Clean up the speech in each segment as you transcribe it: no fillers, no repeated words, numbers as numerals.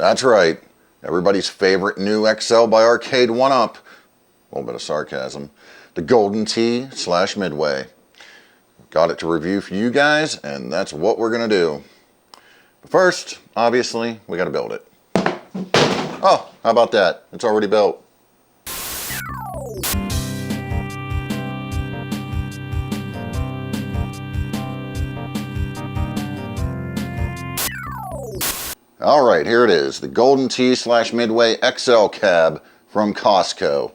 That's right. Everybody's favorite new XL by Arcade1Up. A little bit of sarcasm. The Golden Tee/Midway. Got it to review for you guys, and that's what we're going to do. But first, obviously, we got to build it. Oh, how about that? It's already built. Alright, here it is. The Golden Tee/Midway XL cab from Costco.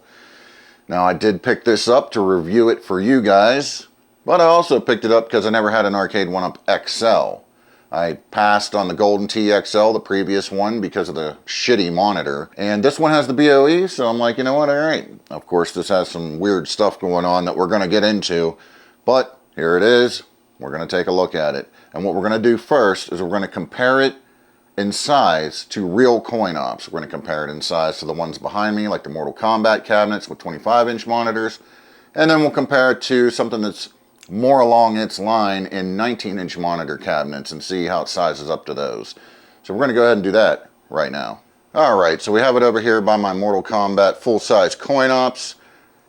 Now, I did pick this up to review it for you guys, but I also picked it up because I never had an Arcade1Up XL. I passed on the Golden Tee XL, the previous one, because of the shitty monitor. And this one has the BOE, so I'm like, you know what, alright. Of course, this has some weird stuff going on that we're going to get into, but here it is. We're going to take a look at it. And what we're going to do first is we're going to compare it in size to real coin ops. We're going to compare it in size to the ones behind me, like the Mortal Kombat cabinets with 25-inch monitors. And then we'll compare it to something that's more along its line in 19-inch monitor cabinets and see how it sizes up to those. So we're going to go ahead and do that right now. Alright, so we have it over here by my Mortal Kombat full-size coin ops,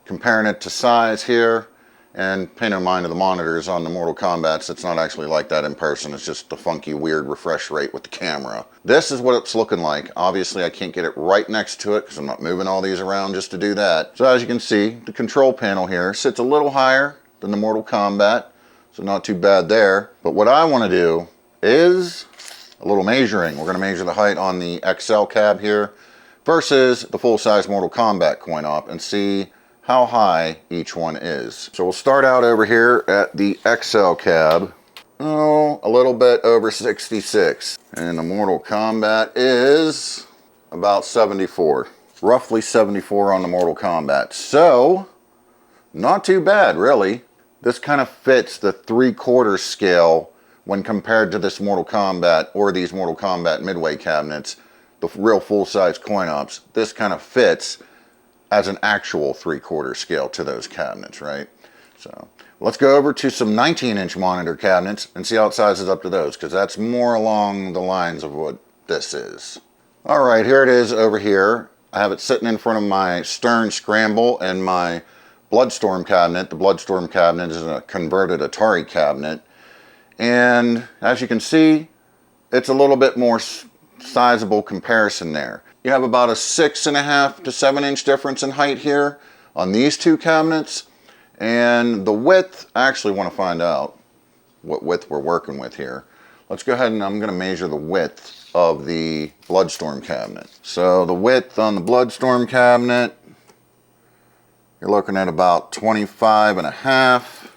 comparing it to size here. And pay no mind to the monitors on the Mortal Kombats. It's not actually like that in person. It's just the funky, weird refresh rate with the camera. This is what it's looking like. Obviously, I can't get it right next to it because I'm not moving all these around just to do that. So as you can see, the control panel here sits a little higher than the Mortal Kombat. So not too bad there. But what I want to do is a little measuring. We're going to measure the height on the XL cab here versus the full-size Mortal Kombat coin op and see how high each one is. So we'll start out over here at the XL cab. Oh, a little bit over 66. And the Mortal Kombat is about 74. Roughly 74 on the Mortal Kombat. So, not too bad, really. This kind of fits the 3/4 scale when compared to this Mortal Kombat or these Mortal Kombat Midway cabinets, the real full-size coin ops. This kind of fits as an actual 3/4 scale to those cabinets, right? So let's go over to some 19-inch monitor cabinets and see how it sizes up to those, because that's more along the lines of what this is. All right, here it is over here. I have it sitting in front of my Stern Scramble and my Bloodstorm cabinet. The Bloodstorm cabinet is a converted Atari cabinet. And as you can see, it's a little bit more sizable comparison there. You have about a 6.5 to 7-inch difference in height here on these two cabinets. And the width, I actually want to find out what width we're working with here. Let's go ahead and I'm going to measure the width of the Bloodstorm cabinet. So the width on the Bloodstorm cabinet, you're looking at about 25.5.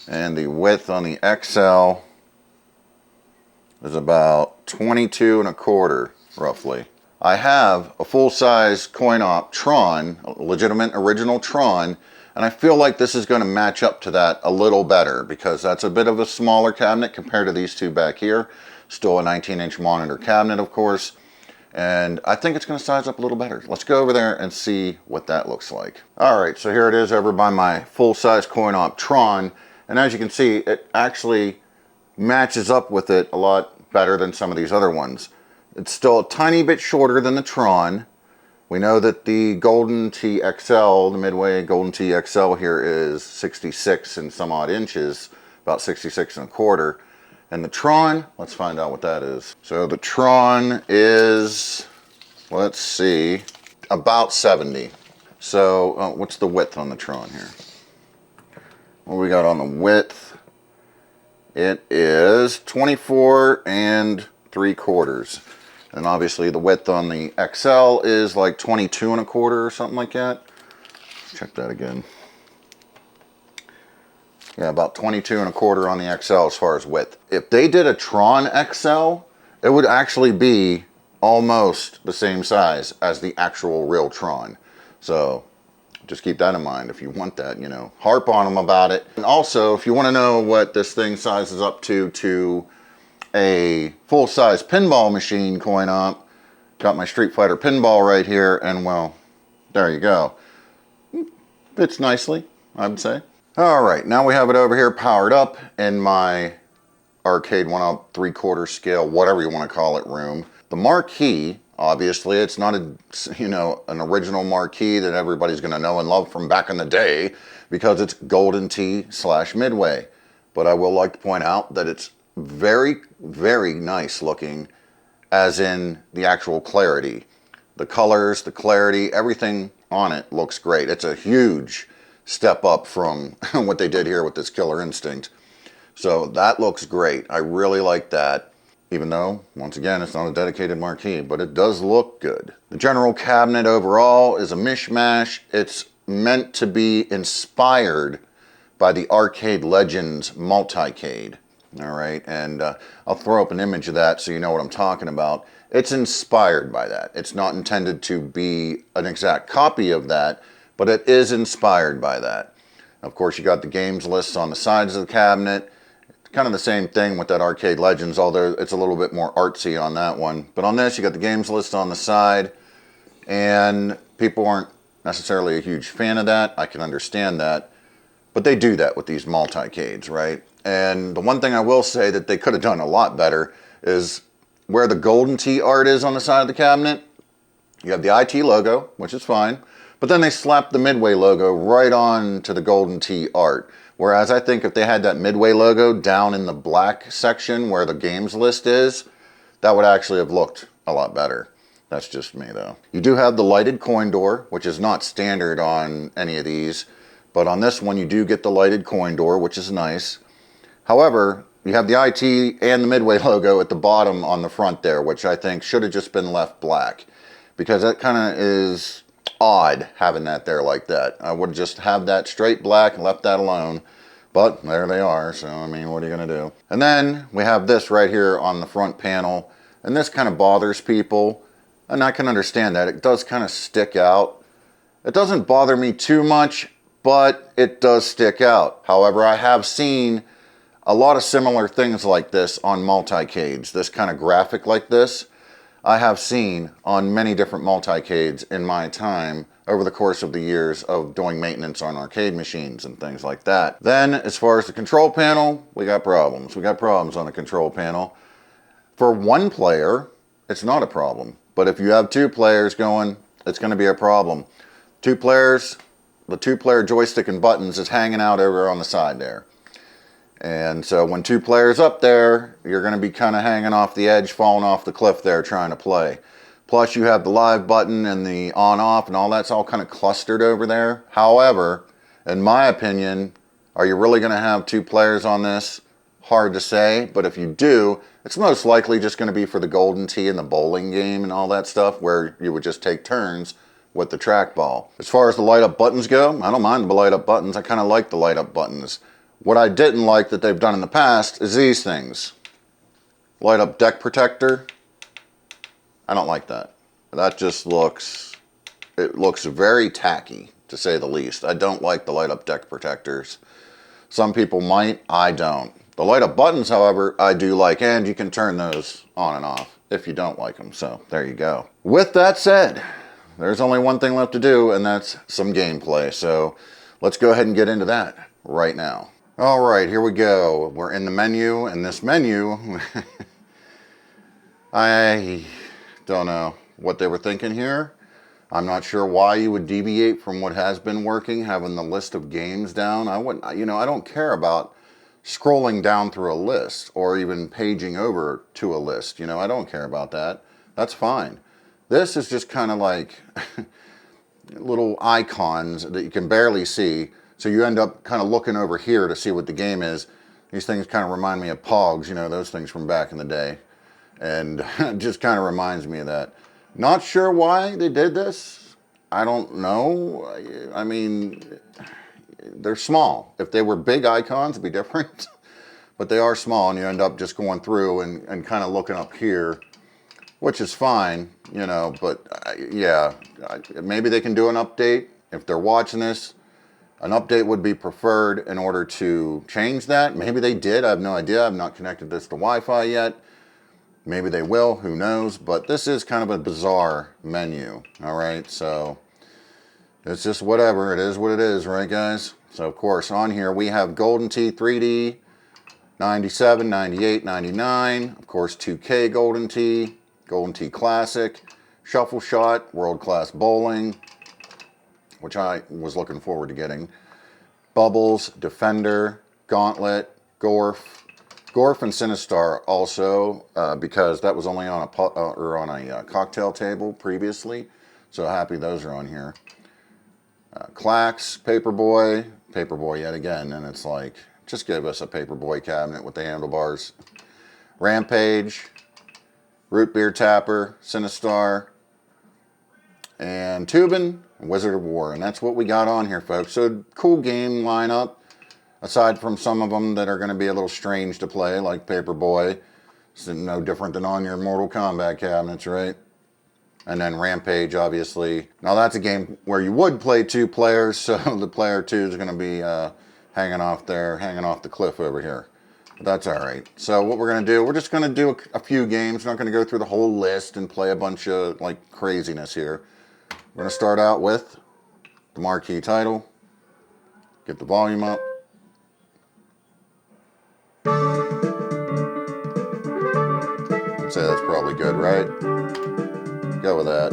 And the width on the XL is about 22.25, roughly. I have a full-size coin-op Tron, a legitimate original Tron, and I feel like this is going to match up to that a little better because that's a bit of a smaller cabinet compared to these two back here. Still a 19-inch monitor cabinet, of course, and I think it's going to size up a little better. Let's go over there and see what that looks like. Alright, so here it is over by my full-size coin-op Tron, and as you can see, it actually matches up with it a lot better than some of these other ones. It's still a tiny bit shorter than the Tron. We know that the Golden Tee XL, the Midway Golden Tee XL here is 66 and some odd inches, about 66.25. And the Tron, let's find out what that is. So the Tron is, let's see, about 70. So what's the width on the Tron here? What we got on the width? It is 24 3/4. And obviously the width on the XL is like 22.25 or something like that. Check that again. Yeah, about 22.25 on the XL as far as width. If they did a Tron XL, it would actually be almost the same size as the actual real Tron. So just keep that in mind if you want that, you know. Harp on them about it. And also, if you want to know what this thing sizes up to a full-size pinball machine coin op, got my Street Fighter pinball right here, and well, there you go. Fits nicely, I would say. Alright, now we have it over here powered up in my Arcade1Up 3/4 scale, whatever you want to call it, room. The Marquee, obviously, it's not a, you know, an original Marquee that everybody's going to know and love from back in the day, because it's Golden Tee / Midway. But I will like to point out that it's very, very nice looking, as in the actual clarity. The colors, the clarity, everything on it looks great. It's a huge step up from what they did here with this Killer Instinct. So that looks great. I really like that. Even though, once again, it's not a dedicated Marquee, but it does look good. The general cabinet overall is a mishmash. It's meant to be inspired by the Arcade Legends Multicade. All right, and I'll throw up an image of that so you know what I'm talking about. It's inspired by that. It's not intended to be an exact copy of that, but it is inspired by that. Of course, you got the games lists on the sides of the cabinet. Kind of the same thing with that Arcade Legends, although it's a little bit more artsy on that one. But on this, you got the games list on the side, and people aren't necessarily a huge fan of that. I can understand that, but they do that with these multicades, right? And the one thing I will say that they could have done a lot better is where the Golden Tee art is on the side of the cabinet. You have the IT logo, which is fine, but then they slapped the Midway logo right on to the Golden Tee art. Whereas I think if they had that Midway logo down in the black section where the games list is, that would actually have looked a lot better. That's just me though. You do have the lighted coin door, which is not standard on any of these, but on this one you do get the lighted coin door, which is nice. However, you have the IT and the Midway logo at the bottom on the front there, which I think should have just been left black, because that kind of is odd having that there like that. I would just have that straight black and left that alone, but there they are. So I mean, what are you gonna do? And then we have this right here on the front panel, and this kind of bothers people, and I can understand that. It does kind of stick out. It doesn't bother me too much, but it does stick out. However, I have seen a lot of similar things like this on multicades. This kind of graphic like this I have seen on many different multicades in my time over the course of the years of doing maintenance on arcade machines and things like that. Then, as far as the control panel, we got problems. We got problems on the control panel. For one player, it's not a problem. But if you have two players going, it's going to be a problem. Two players, the two-player joystick and buttons is hanging out over on the side there. And so when two players up there, you're going to be kind of hanging off the edge, falling off the cliff there trying to play. Plus you have the live button and the on-off and all that's all kind of clustered over there. However, in my opinion, are you really going to have two players on this? Hard to say, but if you do, it's most likely just going to be for the Golden Tee and the bowling game and all that stuff, where you would just take turns with the trackball. As far as the light-up buttons go, I don't mind the light-up buttons. I kind of like the light-up buttons. What I didn't like that they've done in the past is these things. Light up deck protector. I don't like that. That just looks, it looks very tacky, to say the least. I don't like the light up deck protectors. Some people might, I don't. The light up buttons, however, I do like, and you can turn those on and off if you don't like them. So there you go. With that said, there's only one thing left to do, and that's some gameplay. So let's go ahead and get into that right now. All right, here we go. We're in the menu, and this menu, I don't know what they were thinking here. I'm not sure why you would deviate from what has been working, having the list of games down. I wouldn't, you know, I don't care about scrolling down through a list or even paging over to a list. You know, I don't care about that. That's fine. This is just kind of like little icons that you can barely see. So you end up kind of looking over here to see what the game is. These things kind of remind me of Pogs, you know, those things from back in the day. And it just kind of reminds me of that. Not sure why they did this. I don't know. I mean, they're small. If they were big icons, it'd be different. But they are small, and you end up just going through and kind of looking up here, which is fine, you know. But yeah, maybe they can do an update. If they're watching this, an update would be preferred in order to change that. Maybe they did. I have no idea. I've not connected this to Wi-Fi yet. Maybe they will. Who knows? But this is kind of a bizarre menu. All right. So it's just whatever. It is what it is, right, guys? So, of course, on here we have Golden Tee 3D, 97, 98, 99. Of course, 2K Golden Tee. Golden Tee Classic, Shuffle Shot, World Class Bowling, which I was looking forward to getting. Bubbles, Defender, Gauntlet, GoRF. GoRF and Sinistar also, because that was only on a cocktail table previously. So happy those are on here. Clax, Paperboy yet again, and it's like, just give us a Paperboy cabinet with the handlebars. Rampage, Root Beer Tapper, Sinistar, and Tubin, and Wizard of War. And that's what we got on here, folks. So cool game lineup, aside from some of them that are going to be a little strange to play, like Paperboy. It's no different than on your Mortal Kombat cabinets, right? And then Rampage, obviously. Now that's a game where you would play 2 players, so the player 2 is going to be hanging off the cliff over here. But that's all right. So what we're going to do, we're just going to do a few games. We're not going to go through the whole list and play a bunch of like craziness here. We're going to start out with the Marquee title. Get the volume up. I'd say that's probably good, right? Go with that.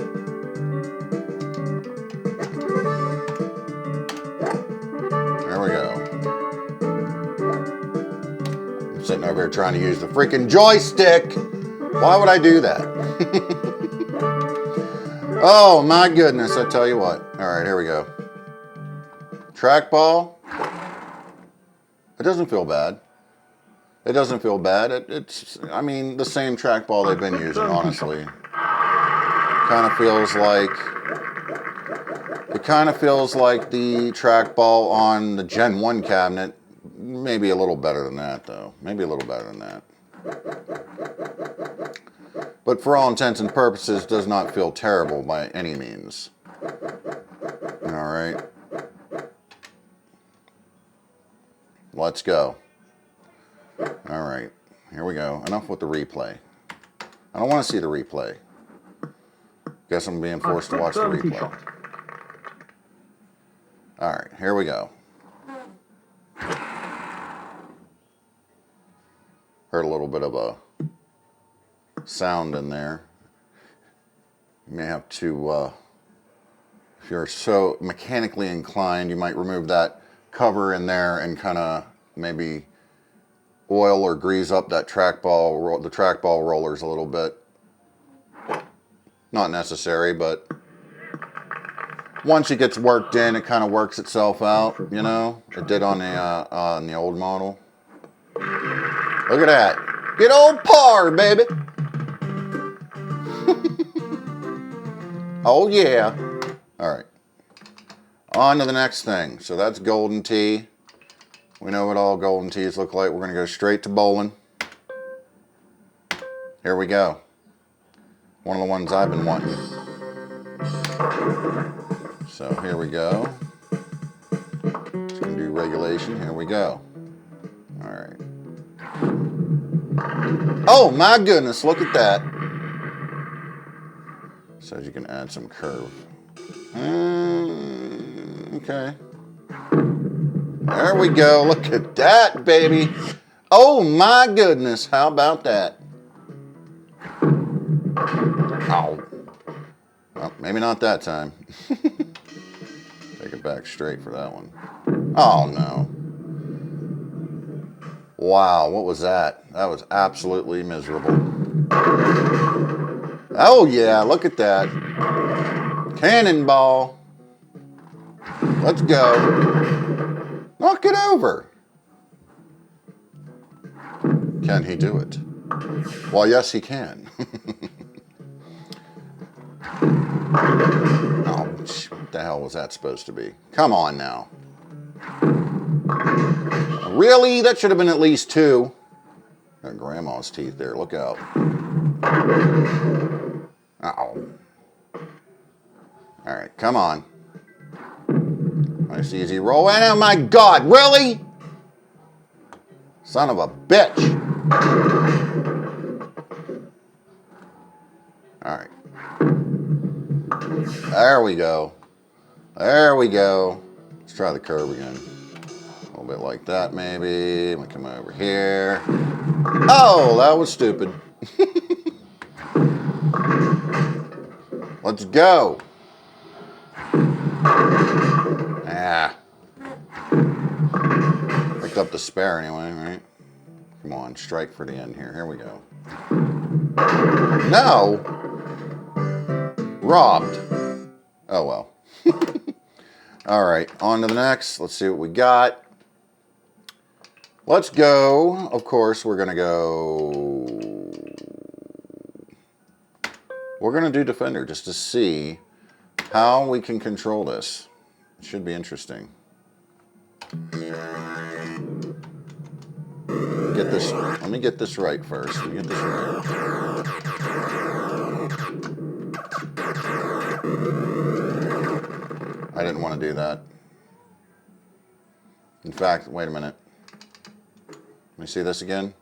There we go. I'm sitting over here trying to use the freaking joystick. Why would I do that? Oh my goodness, I tell you what. All right, here we go. Trackball. It doesn't feel bad. It doesn't feel bad. It's, I mean, the same trackball they've been using, honestly. Kind of feels like, it kind of feels like the trackball on the Gen 1 cabinet. Maybe a little better than that, though. Maybe a little better than that. But for all intents and purposes, does not feel terrible by any means. All right. Let's go. All right. Here we go. Enough with the replay. I don't want to see the replay. Guess I'm being forced to watch the replay. All right. Here we go. Heard a little bit of a sound in there. You may have to, if you're so mechanically inclined, you might remove that cover in there and kind of maybe oil or grease up that trackball, the trackball rollers a little bit. Not necessary, but once it gets worked in, it kind of works itself out, you know? It did on the old model. Look at that. Good old par, baby. Oh, yeah. All right. On to the next thing. So that's Golden Tee. We know what all Golden Tees look like. We're going to go straight to bowling. Here we go. One of the ones I've been wanting. So here we go. Just going to do regulation. Here we go. All right. Oh my goodness, look at that. Says you can add some curve. Okay. There we go. Look at that, baby. Oh my goodness. How about that? Oh. Well, maybe not that time. Take it back straight for that one. Oh no. Wow, what was that? That was absolutely miserable. Oh yeah, look at that. Cannonball. Let's go. Knock it over. Can he do it? Well, yes, he can. Oh, what the hell was that supposed to be? Come on now. Really? That should have been at least 2. Got grandma's teeth there. Look out. Uh-oh. All right, come on. Nice easy roll. And oh my God, really? Son of a bitch. All right. There we go. There we go. Let's try the curve again. A little bit like that, maybe. I'm gonna come over here. Oh, that was stupid. Let's go. Ah. Picked up the spare anyway, right? Come on, strike for the end here. Here we go. No! Robbed. Oh well. Alright, on to the next. Let's see what we got. Let's go. Of course, we're going to go... We're going to do Defender just to see how we can control this. It should be interesting. Let me get this right first. Let me get this right. I didn't want to do that. In fact, wait a minute. Let me see this again.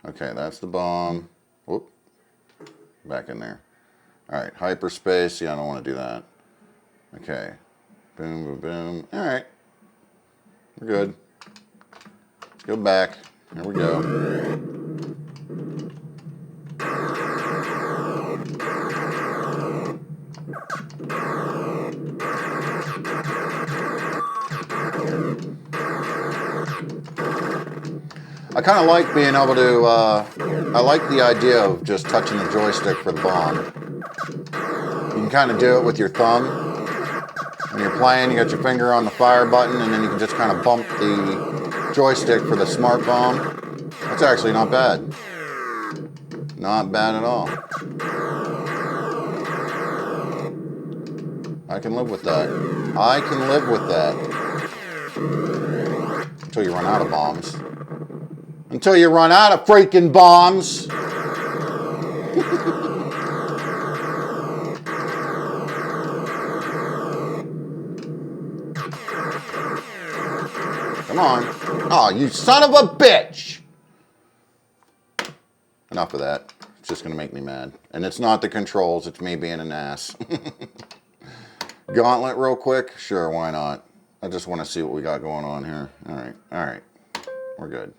Okay, that's the bomb. Whoop. Back in there. Alright, hyperspace. Yeah, I don't want to do that. Okay. Boom, boom, boom. Alright. We're good. Let's go back. Here we go. I kind of like being able to, I like the idea of just touching the joystick for the bomb. You can kind of do it with your thumb. When you're playing, you got your finger on the fire button, and then you can just kind of bump the joystick for the smart bomb. That's actually not bad. Not bad at all. I can live with that. I can live with that. Until you run out of bombs. Until you run out of freaking bombs. Come on. Oh, you son of a bitch. Enough of that. It's just going to make me mad. And it's not the controls. It's me being an ass. Gauntlet real quick? Sure, why not? I just want to see what we got going on here. Alright, alright. We're good.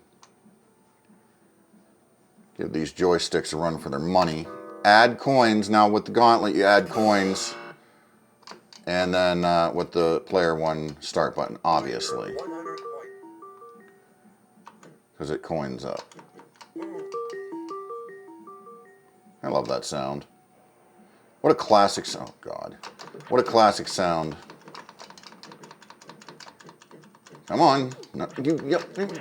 Give these joysticks a run for their money. Add coins. Now with the Gauntlet, you add coins. And then with the player one start button, obviously. Because it coins up. I love that sound. What a classic sound. Oh, God. What a classic sound. Come on. No, you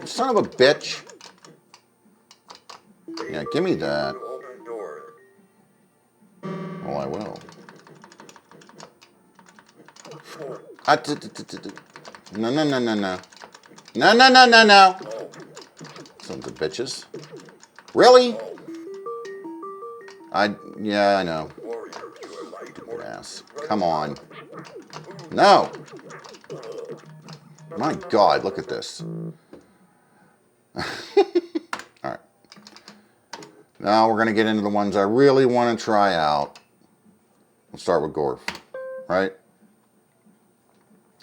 son of a bitch. Yeah, give me that. Well, I will. No, no, no, no, no. No, no, no, no, no. Sons of bitches. Really? Yeah, I know. Stupid ass. Come on. No. My God, look at this. Alright. Now we're going to get into the ones I really want to try out. Let's start with GoRF. Right?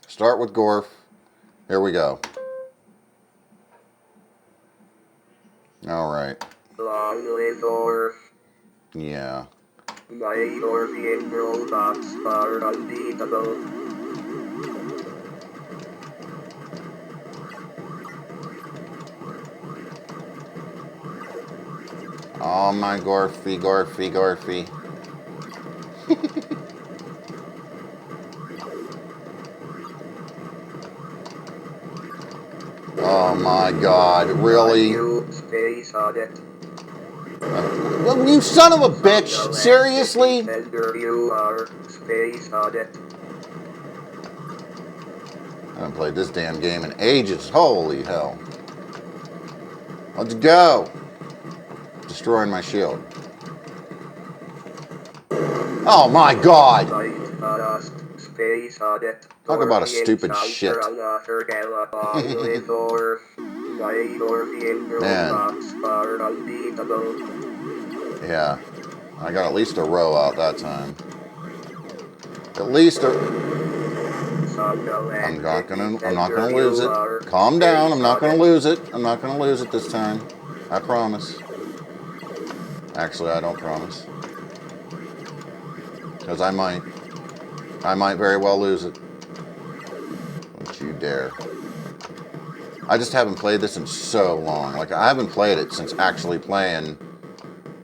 Start with GoRF. Here we go. Alright. Yeah. Oh my Gorfy, Gorfy, Gorfy. Oh my God, really? You son of a bitch, seriously? I haven't played this damn game in ages, holy hell. Let's go. Destroying my shield. Oh my God! Talk about a stupid shit. Man. Yeah. I got at least a row out that time. At least a... I'm not gonna lose it. Calm down, I'm not gonna lose it. I'm not gonna lose it this time. I promise. Actually, I don't promise. Because I might very well lose it. Don't you dare. I just haven't played this in so long. Like, I haven't played it since actually playing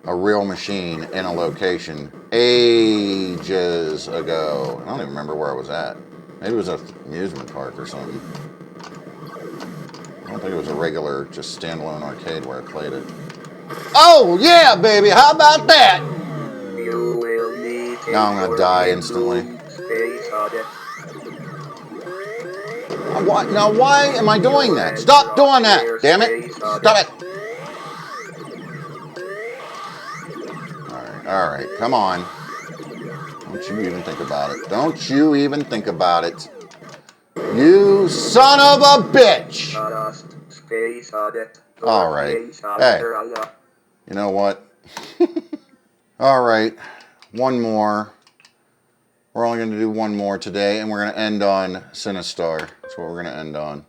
a real machine in a location ages ago. I don't even remember where I was at. Maybe it was an amusement park or something. I don't think it was a regular, just standalone arcade where I played it. Oh, yeah, baby! How about that? Now I'm gonna die instantly. Now, why am I doing that? Stop doing that! Damn it! Stop it! Alright, come on. Don't you even think about it. Don't you even think about it. You son of a bitch! Alright. Hey. You know what? Alright. One more. We're only going to do one more today, and we're going to end on Sinistar. That's what we're going to end on.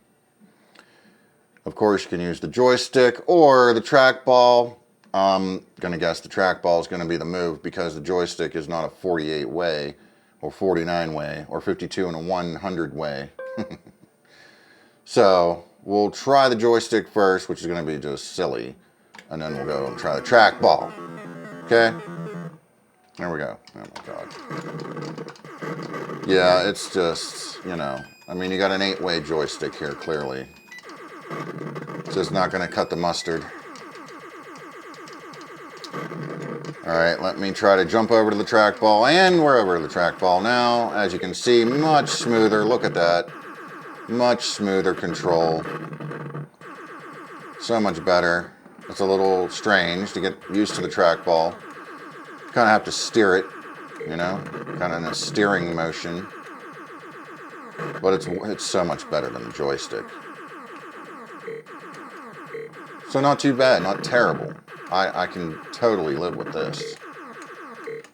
Of course, you can use the joystick or the trackball. I'm going to guess the trackball is going to be the move because the joystick is not a 48-way or 49-way or 52 and a 100-way. So we'll try the joystick first, which is going to be just silly. And then we'll go and try the trackball. Okay? There we go. Oh my god. Yeah, it's just, you know. I mean, you got an 8-way joystick here, clearly. It's just not going to cut the mustard. Alright, let me try to jump over to the trackball, and we're over to the trackball now. As you can see, much smoother. Look at that. Much smoother control. So much better. It's a little strange to get used to the trackball. You kind of have to steer it, you know, kind of in a steering motion. But it's so much better than the joystick. So not too bad, not terrible. I can totally live with this.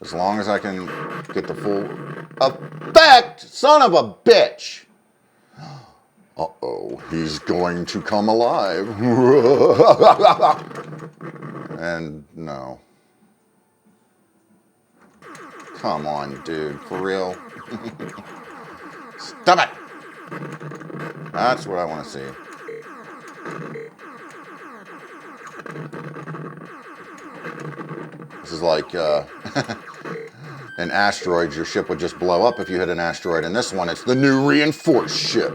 As long as I can get the full effect, son of a bitch! Uh-oh, he's going to come alive. And no. Come on, dude, for real. Stop it! That's what I want to see. This is like an asteroid. Your ship would just blow up if you hit an asteroid. And this one, it's the new reinforced ship.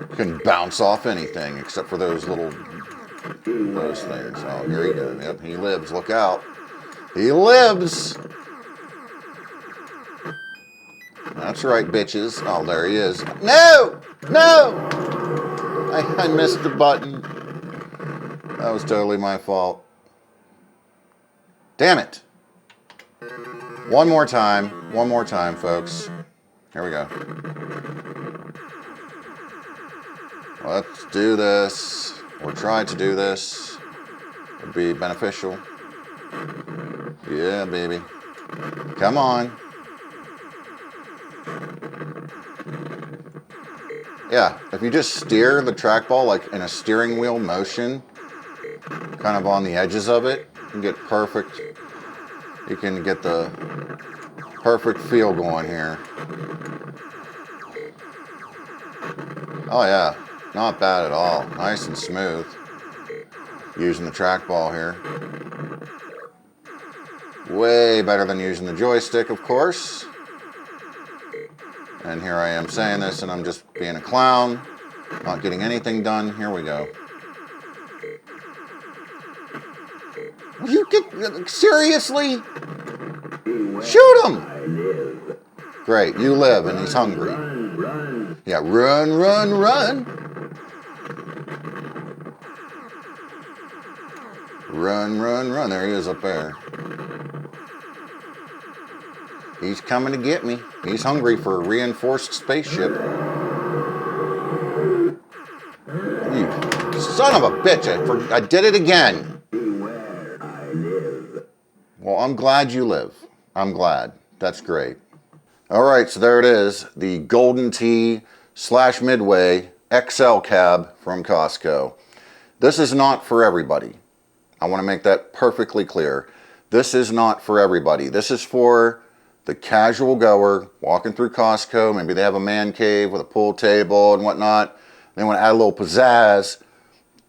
You can bounce off anything except for those things. Oh, here he goes. Yep, he lives. Look out. He lives. That's right, bitches. Oh, there he is. No! No! I missed the button. That was totally my fault. Damn it. One more time, folks. Here we go. Let's do this, or try to do this. Would be beneficial. Yeah, baby. Come on. Yeah, if you just steer the trackball like in a steering wheel motion, kind of on the edges of it, you can get perfect. You can get the perfect feel going here. Oh yeah, not bad at all. Nice and smooth. Using the trackball here. Way better than using the joystick, of course. And here I am saying this, and I'm just being a clown, not getting anything done. Here we go. You get seriously? Shoot him! Great, you live, and he's hungry. Yeah, run, run, run. Run, run, run. There he is up there. He's coming to get me. He's hungry for a reinforced spaceship. You son of a bitch. I did it again. Well, I'm glad you live. I'm glad. That's great. All right, so there it is. The Golden Tee / Midway XL cab from Costco. This is not for everybody. I want to make that perfectly clear. This is not for everybody. This is for the casual goer walking through Costco. Maybe they have a man cave with a pool table and whatnot. They want to add a little pizzazz.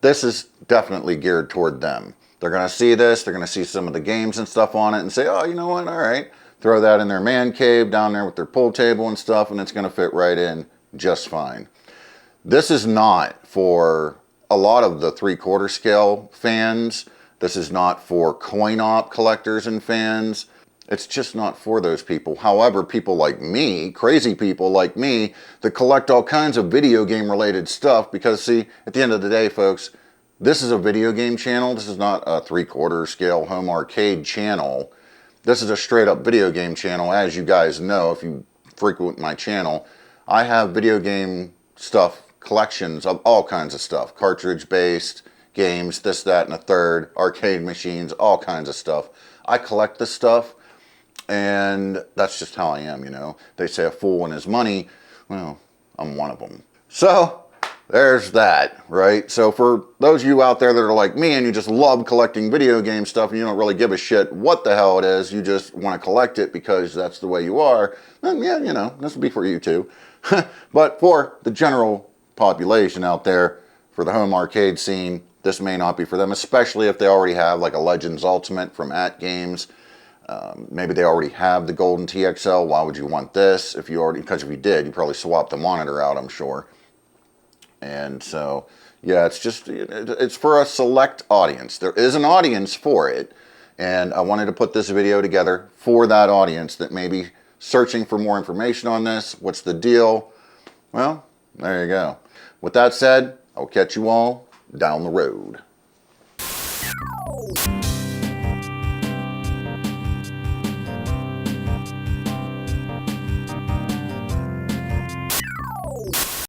This is definitely geared toward them. They're going to see this. They're going to see some of the games and stuff on it and say, oh, you know what? All right. Throw that in their man cave down there with their pool table and stuff, and it's going to fit right in just fine. This is not for a lot of the 3/4 scale fans. This is not for coin-op collectors and fans. It's just not for those people. However, people like me, crazy people like me, that collect all kinds of video game related stuff, because see, at the end of the day, folks, this is a video game channel. This is not a 3/4 scale home arcade channel. This is a straight up video game channel. As you guys know, if you frequent my channel, I have video game stuff, collections of all kinds of stuff. Cartridge based games, this, that, and a third, arcade machines, all kinds of stuff. I collect this stuff, and that's just how I am, you know. They say a fool and his money. Well, I'm one of them. So there's that, right? So for those of you out there that are like me and you just love collecting video game stuff and you don't really give a shit what the hell it is, you just want to collect it because that's the way you are, then yeah, you know, this will be for you too. But for the general population out there, for the home arcade scene, this may not be for them, especially if they already have like a Legends Ultimate from At Games. Maybe they already have the Golden TXL. Why would you want this? If you already, because if you did, you probably swap the monitor out, I'm sure. And so, yeah, it's for a select audience. There is an audience for it, and I wanted to put this video together for that audience that may be searching for more information on this. What's the deal? Well, there you go. With that said, I'll catch you all down the road.